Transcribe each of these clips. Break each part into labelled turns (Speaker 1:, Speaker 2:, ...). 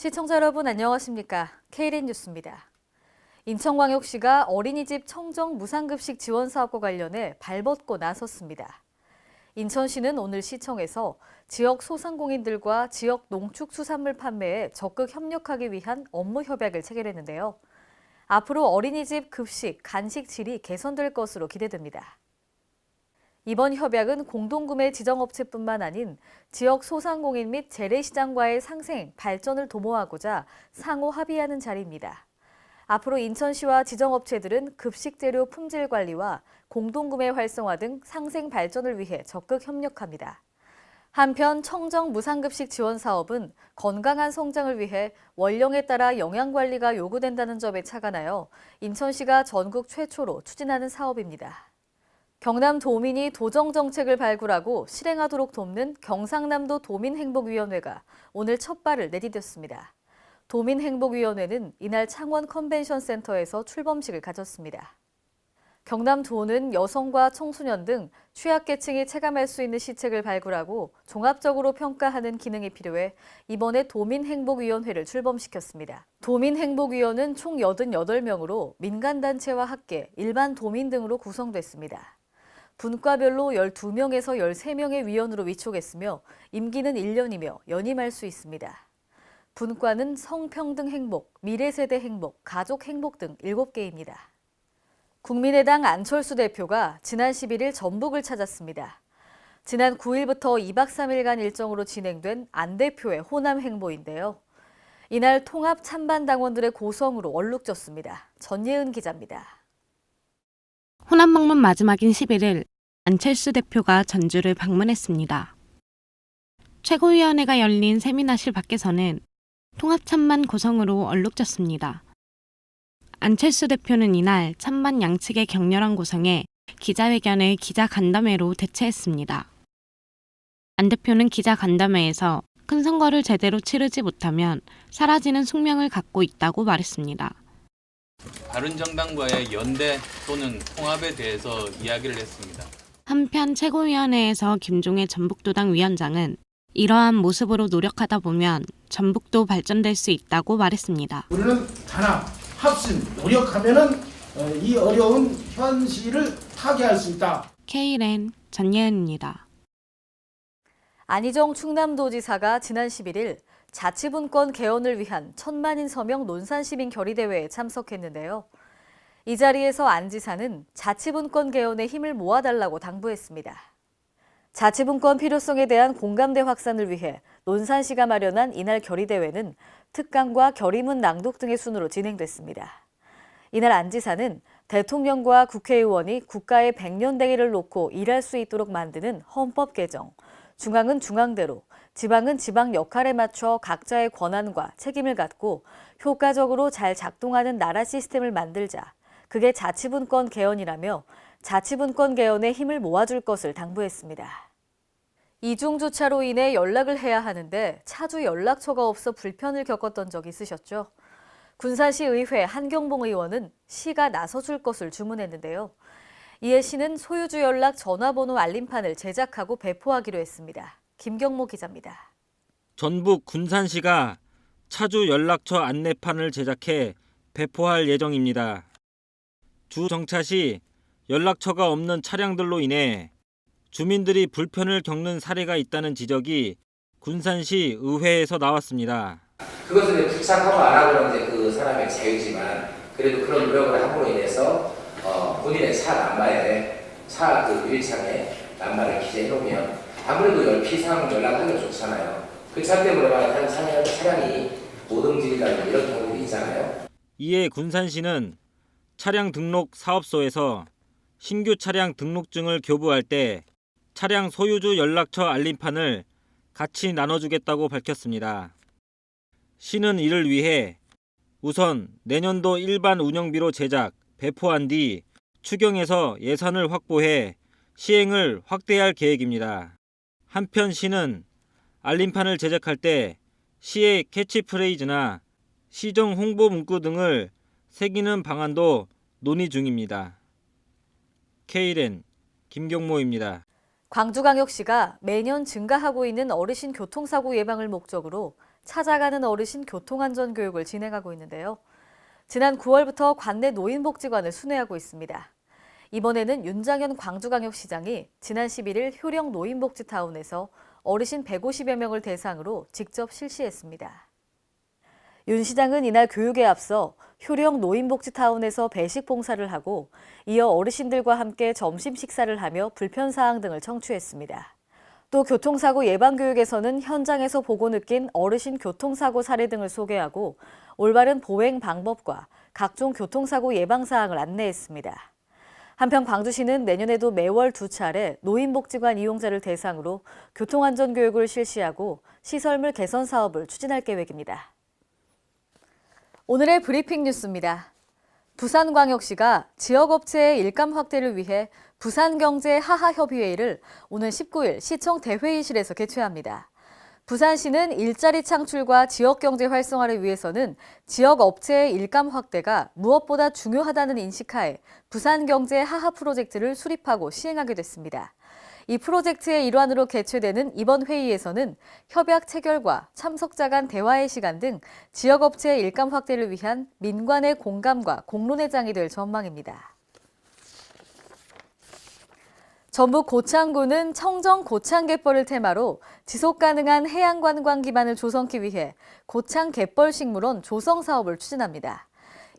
Speaker 1: 시청자 여러분 안녕하십니까? KLN 뉴스입니다. 인천광역시가 어린이집 청정 무상급식 지원 사업과 관련해 발벗고 나섰습니다. 인천시는 오늘 시청에서 지역 소상공인들과 지역 농축수산물 판매에 적극 협력하기 위한 업무 협약을 체결했는데요. 앞으로 어린이집 급식, 간식 질이 개선될 것으로 기대됩니다. 이번 협약은 공동구매 지정업체뿐만 아닌 지역 소상공인 및 재래시장과의 상생, 발전을 도모하고자 상호 합의하는 자리입니다. 앞으로 인천시와 지정업체들은 급식재료 품질 관리와 공동구매 활성화 등 상생 발전을 위해 적극 협력합니다. 한편 청정 무상급식 지원 사업은 건강한 성장을 위해 원령에 따라 영양관리가 요구된다는 점에 착안하여 인천시가 전국 최초로 추진하는 사업입니다. 경남 도민이 도정 정책을 발굴하고 실행하도록 돕는 경상남도 도민행복위원회가 오늘 첫 발을 내디뎠습니다. 도민행복위원회는 이날 창원 컨벤션센터에서 출범식을 가졌습니다. 경남도는 여성과 청소년 등 취약계층이 체감할 수 있는 시책을 발굴하고 종합적으로 평가하는 기능이 필요해 이번에 도민행복위원회를 출범시켰습니다. 도민행복위원은 총 88명으로 민간단체와 학계, 일반 도민 등으로 구성됐습니다. 분과별로 12명에서 13명의 위원으로 위촉했으며 임기는 1년이며 연임할 수 있습니다. 분과는 성평등 행복, 미래세대 행복, 가족 행복 등 7개입니다. 국민의당 안철수 대표가 지난 11일 전북을 찾았습니다. 지난 9일부터 2박 3일간 일정으로 진행된 안 대표의 호남 행보인데요. 이날 통합 찬반 당원들의 고성으로 얼룩졌습니다. 전예은 기자입니다.
Speaker 2: 호남 방문 마지막인 11일 안철수 대표가 전주를 방문했습니다. 최고위원회가 열린 세미나실 밖에서는 통합 찬반 고성으로 얼룩졌습니다. 안철수 대표는 이날 찬반 양측의 격렬한 고성에 기자회견을 기자간담회로 대체했습니다. 안 대표는 기자간담회에서 큰 선거를 제대로 치르지 못하면 사라지는 숙명을 갖고 있다고 말했습니다.
Speaker 3: 바른정당과의 연대 또는 통합에 대해서 이야기를 했습니다.
Speaker 2: 한편 최고위원회에서 김종애 전북도당 위원장은 이러한 모습으로 노력하다 보면 전북도 발전될 수 있다고 말했습니다.
Speaker 4: 우리는 단합, 합심, 노력하면은 이 어려운 현실을 타개할 수 있다.
Speaker 2: KLN 전예은입니다.
Speaker 1: 안희정 충남도지사가 지난 11일 자치분권 개헌을 위한 천만인 서명 논산시민 결의대회에 참석했는데요. 이 자리에서 안 지사는 자치분권 개헌에 힘을 모아달라고 당부했습니다. 자치분권 필요성에 대한 공감대 확산을 위해 논산시가 마련한 이날 결의대회는 특강과 결의문 낭독 등의 순으로 진행됐습니다. 이날 안 지사는 대통령과 국회의원이 국가의 100년 대계를 놓고 일할 수 있도록 만드는 헌법 개정, 중앙은 중앙대로, 지방은 지방 역할에 맞춰 각자의 권한과 책임을 갖고 효과적으로 잘 작동하는 나라 시스템을 만들자. 그게 자치분권 개헌이라며 자치분권 개헌에 힘을 모아줄 것을 당부했습니다. 이중주차로 인해 연락을 해야 하는데 차주 연락처가 없어 불편을 겪었던 적 있으셨죠? 군산시 의회 한경봉 의원은 시가 나서줄 것을 주문했는데요. 이에 시는 소유주 연락 전화번호 알림판을 제작하고 배포하기로 했습니다. 김경모 기자입니다.
Speaker 5: 전북 군산시가 차주 연락처 안내판을 제작해 배포할 예정입니다. 주 정차 시 연락처가 없는 차량들로 인해 주민들이 불편을 겪는 사례가 있다는 지적이 군산시 의회에서 나왔습니다.
Speaker 6: 그것을 부착하고 안 하고는 이제 그 사람의 자유지만 그래도 그런 노력을 함으로 인해서 본인의 차 남바에 차 그 유리창에 남바를 기재해 놓으면 아무래도 피상 연락하기가 좋잖아요. 그 차 때문에 다른 차량이 못 움직인다는 이런 경우들이 있잖아요.
Speaker 5: 이에 군산시는 차량 등록 사업소에서 신규 차량 등록증을 교부할 때 차량 소유주 연락처 알림판을 같이 나눠주겠다고 밝혔습니다. 시는 이를 위해 우선 내년도 일반 운영비로 제작, 배포한 뒤 추경에서 예산을 확보해 시행을 확대할 계획입니다. 한편 시는 알림판을 제작할 때 시의 캐치프레이즈나 시정 홍보 문구 등을 새기는 방안도 논의 중입니다. KLN 김경모입니다.
Speaker 1: 광주광역시가 매년 증가하고 있는 어르신 교통사고 예방을 목적으로 찾아가는 어르신 교통안전 교육을 진행하고 있는데요. 지난 9월부터 관내 노인복지관을 순회하고 있습니다. 이번에는 윤장현 광주광역시장이 지난 11일 효령 노인복지타운에서 어르신 150여 명을 대상으로 직접 실시했습니다. 윤 시장은 이날 교육에 앞서 효령 노인복지타운에서 배식 봉사를 하고 이어 어르신들과 함께 점심 식사를 하며 불편사항 등을 청취했습니다. 또 교통사고 예방교육에서는 현장에서 보고 느낀 어르신 교통사고 사례 등을 소개하고 올바른 보행 방법과 각종 교통사고 예방사항을 안내했습니다. 한편 광주시는 내년에도 매월 2차례 노인복지관 이용자를 대상으로 교통안전교육을 실시하고 시설물 개선 사업을 추진할 계획입니다. 오늘의 브리핑 뉴스입니다. 부산광역시가 지역업체의 일감 확대를 위해 부산경제 하하협의회를 오는 19일 시청 대회의실에서 개최합니다. 부산시는 일자리 창출과 지역경제 활성화를 위해서는 지역업체의 일감 확대가 무엇보다 중요하다는 인식하에 부산경제 하하 프로젝트를 수립하고 시행하게 됐습니다. 이 프로젝트의 일환으로 개최되는 이번 회의에서는 협약 체결과 참석자 간 대화의 시간 등 지역업체의 일감 확대를 위한 민관의 공감과 공론의 장이 될 전망입니다. 전북 고창군은 청정 고창갯벌을 테마로 지속가능한 해양관광 기반을 조성하기 위해 고창갯벌식물원 조성 사업을 추진합니다.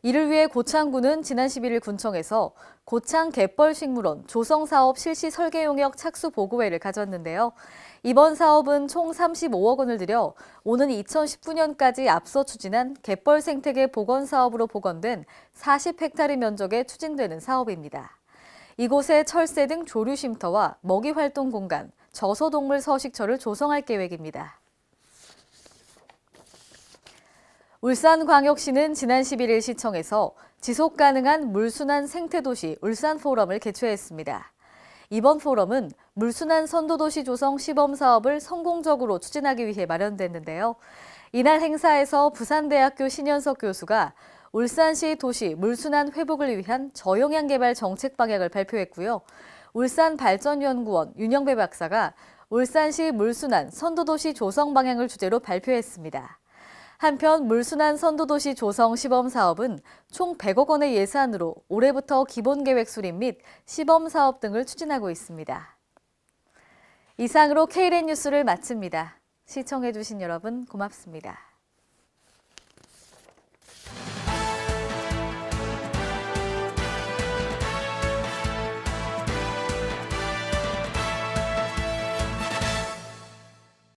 Speaker 1: 이를 위해 고창군은 지난 11일 군청에서 고창갯벌식물원 조성사업 실시 설계 용역 착수 보고회를 가졌는데요. 이번 사업은 총 35억 원을 들여 오는 2019년까지 앞서 추진한 갯벌 생태계 복원 사업으로 복원된 40헥타르 면적에 추진되는 사업입니다. 이곳에 철새 등 조류 쉼터와 먹이 활동 공간, 저소동물 서식처를 조성할 계획입니다. 울산광역시는 지난 11일 시청에서 지속가능한 물순환 생태도시 울산포럼을 개최했습니다. 이번 포럼은 물순환 선도도시 조성 시범사업을 성공적으로 추진하기 위해 마련됐는데요. 이날 행사에서 부산대학교 신현석 교수가 울산시 도시 물순환 회복을 위한 저용량 개발 정책 방향을 발표했고요. 울산발전연구원 윤영배 박사가 울산시 물순환 선도도시 조성 방향을 주제로 발표했습니다. 한편 물순환 선도도시 조성 시범사업은 총 100억 원의 예산으로 올해부터 기본계획 수립 및 시범사업 등을 추진하고 있습니다. 이상으로 K랜 뉴스를 마칩니다. 시청해주신 여러분 고맙습니다.